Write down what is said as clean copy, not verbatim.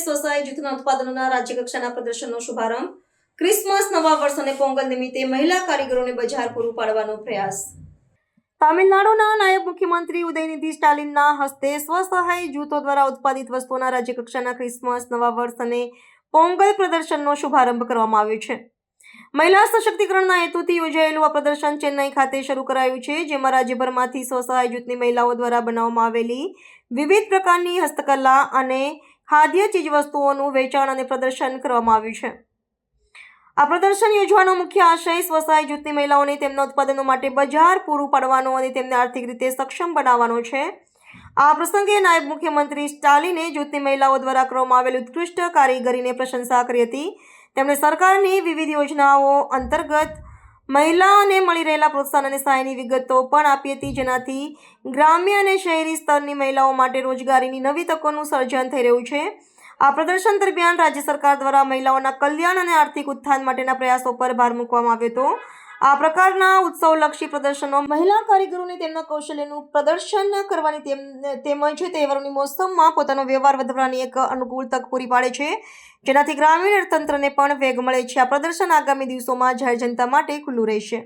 સ્વસહાય જૂથના ઉત્પાદનોના રાજ્યકક્ષાના પ્રદર્શનનો શુભારંભ. ક્રિસમસ, નવા વર્ષ અને પોંગલ નિમિત્તે મહિલા કારીગરોને બજાર પૂરું પાડવાનો પ્રયાસ. તામિલનાડુના નાયબ મુખ્યમંત્રી ઉદયનિધિ સ્ટાલિનના હસ્તે સ્વસહાય જૂથો દ્વારા ઉત્પાદિત વસ્તુઓના રાજ્યકક્ષાના ક્રિસમસ, નવા વર્ષ અને પોંગલ પ્રદર્શનનો શુભારંભ કરવામાં આવ્યો છે. મહિલા સશક્તિકરણના હેતુથી યોજાયેલું આ પ્રદર્શન ચેન્નઈ ખાતે શરૂ કરાયું છે, જેમાં રાજ્યભરમાંથી સ્વસહાય જૂથની મહિલાઓ દ્વારા બનાવવામાં આવેલી વિવિધ પ્રકારની હસ્તકલા અને ખાદ્ય ચીજવસ્તુઓનું વેચાણ અને પ્રદર્શન કરવામાં આવ્યું છે. આ પ્રદર્શન યોજવાનો મુખ્ય આશય સ્વસહાય જૂથની મહિલાઓને તેમના ઉત્પાદનો માટે બજાર પૂરું પાડવાનો અને તેમને આર્થિક રીતે સક્ષમ બનાવવાનો છે. આ પ્રસંગે નાયબ મુખ્યમંત્રી સ્ટાલિને જૂથની મહિલાઓ દ્વારા કરવામાં આવેલી ઉત્કૃષ્ટ કારીગરીને પ્રશંસા કરી હતી. તેમણે સરકારની વિવિધ યોજનાઓ અંતર્ગત મહિલાઓને મળી રહેલા પ્રોત્સાહન અને સહાયની વિગતો પણ આપી હતી, જેનાથી ગ્રામ્ય અને શહેરી સ્તરની મહિલાઓ માટે રોજગારીની નવી તકોનું સર્જન થઈ રહ્યું છે. આ પ્રદર્શન દરમિયાન રાજ્ય સરકાર દ્વારા મહિલાઓના કલ્યાણ અને આર્થિક ઉત્થાન માટેના પ્રયાસો પર ભાર મૂકવામાં આવ્યો હતો. આ પ્રકારના ઉત્સવલક્ષી પ્રદર્શનો મહિલા કારીગરોને તેમના કૌશલ્યનું પ્રદર્શન કરવાની તેમજ તહેવારોની મોસમમાં પોતાનો વ્યવહાર વધારવાની એક અનુકૂળ તક પૂરી પાડે છે, જેનાથી ગ્રામીણ અર્થતંત્રને પણ વેગ મળે છે. આ પ્રદર્શન આગામી દિવસોમાં જાહેર જનતા માટે ખુલ્લું રહેશે.